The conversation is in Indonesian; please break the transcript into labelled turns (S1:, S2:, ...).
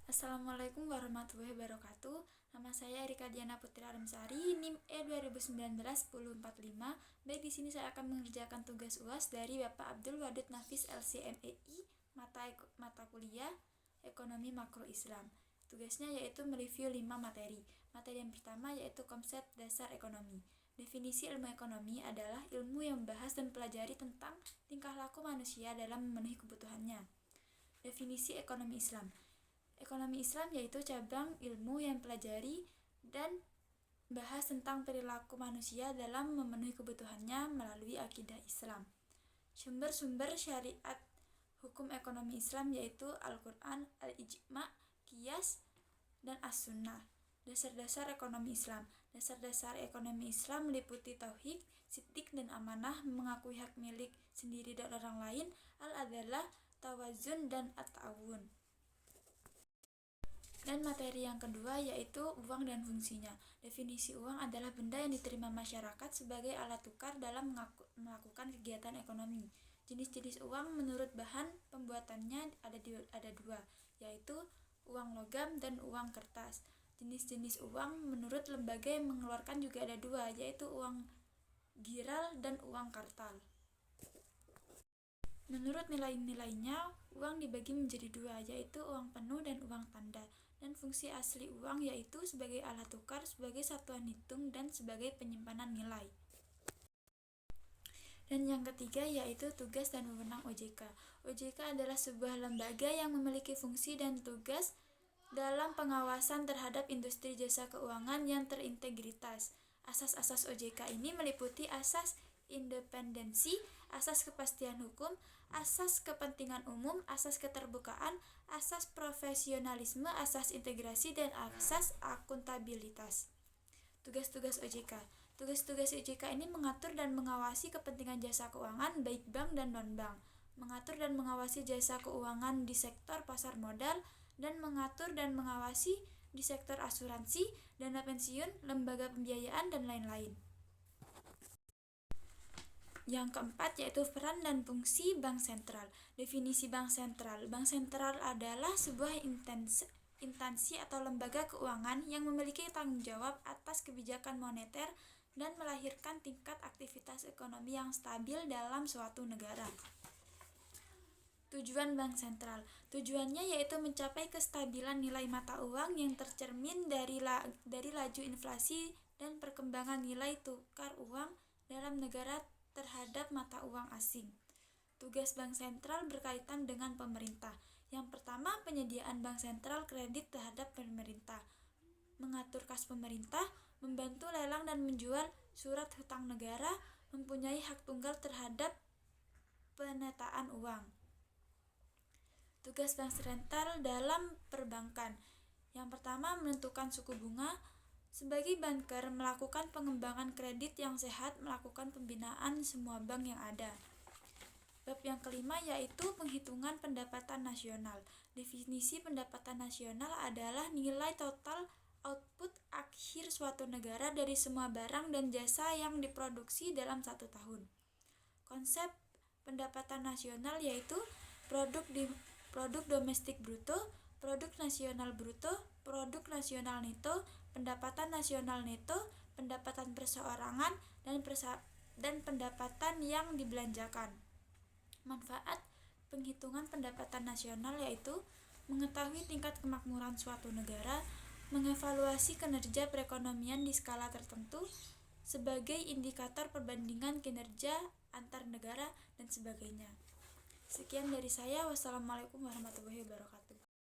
S1: Assalamualaikum warahmatullahi wabarakatuh. Nama saya Erika Diana Putri Aramsari, NIM E2019-1045. Baik, di sini saya akan mengerjakan tugas UAS dari Bapak Abdul Wadud Nafis LCMEI, mata kuliah Ekonomi Makro Islam. Tugasnya yaitu mereview 5 materi. Materi yang pertama yaitu konsep dasar ekonomi. Definisi ilmu ekonomi adalah ilmu yang membahas dan pelajari tentang tingkah laku manusia dalam memenuhi kebutuhannya. Definisi ekonomi Islam. Ekonomi Islam yaitu cabang ilmu yang pelajari dan bahas tentang perilaku manusia dalam memenuhi kebutuhannya melalui akidah Islam. Sumber-sumber syariat hukum ekonomi Islam yaitu Al-Quran, Al-Ijma', Qiyas, dan As-Sunnah. Dasar-dasar ekonomi Islam. Dasar-dasar ekonomi Islam meliputi tauhid, siddiq dan amanah, mengakui hak milik sendiri dan orang lain, al-adalah, tawazun, dan at-ta'awun. Dan materi yang kedua yaitu uang dan fungsinya. Definisi uang adalah benda yang diterima masyarakat sebagai alat tukar dalam melakukan kegiatan ekonomi. Jenis-jenis uang menurut bahan pembuatannya ada dua, yaitu uang logam dan uang kertas. Jenis-jenis uang menurut lembaga yang mengeluarkan juga ada dua, yaitu uang giral dan uang kartal. Menurut nilai-nilainya, uang dibagi menjadi dua, yaitu uang penuh dan uang tanda. Dan fungsi asli uang yaitu sebagai alat tukar, sebagai satuan hitung, dan sebagai penyimpanan nilai. Dan yang ketiga yaitu tugas dan wewenang OJK. OJK adalah sebuah lembaga yang memiliki fungsi dan tugas dalam pengawasan terhadap industri jasa keuangan yang terintegritas. Asas-asas OJK ini meliputi asas independensi, asas kepastian hukum, asas kepentingan umum, asas keterbukaan, asas profesionalisme, asas integrasi, dan asas akuntabilitas. Tugas-tugas OJK. Tugas-tugas OJK ini mengatur dan mengawasi kepentingan jasa keuangan baik bank dan non-bank, mengatur dan mengawasi jasa keuangan di sektor pasar modal, dan mengatur dan mengawasi di sektor asuransi, dana pensiun, lembaga pembiayaan, dan lain-lain. Yang keempat yaitu peran dan fungsi bank sentral. Definisi bank sentral. Bank sentral adalah sebuah instansi atau lembaga keuangan yang memiliki tanggung jawab atas kebijakan moneter dan melahirkan tingkat aktivitas ekonomi yang stabil dalam suatu negara. Tujuan bank sentral. Tujuannya yaitu mencapai kestabilan nilai mata uang yang tercermin dari laju inflasi dan perkembangan nilai tukar uang dalam negara terhadap mata uang asing. Tugas bank sentral berkaitan dengan pemerintah. Yang pertama, penyediaan bank sentral kredit terhadap pemerintah, mengatur kas pemerintah, membantu lelang dan menjual surat hutang negara, mempunyai hak tunggal terhadap penataan uang. Tugas bank sentral dalam perbankan. Yang pertama, menentukan suku bunga. Sebagai banker, melakukan pengembangan kredit yang sehat, melakukan pembinaan semua bank yang ada. Bab yang kelima yaitu penghitungan pendapatan nasional. Definisi pendapatan nasional adalah nilai total output akhir suatu negara dari semua barang dan jasa yang diproduksi dalam satu tahun. Konsep pendapatan nasional yaitu produk domestik bruto, produk nasional bruto, produk nasional neto, pendapatan nasional neto, pendapatan perseorangan, dan pendapatan yang dibelanjakan. Manfaat penghitungan pendapatan nasional yaitu mengetahui tingkat kemakmuran suatu negara, mengevaluasi kinerja perekonomian di skala tertentu sebagai indikator perbandingan kinerja antar negara, dan sebagainya. Sekian dari saya. Wassalamualaikum warahmatullahi wabarakatuh.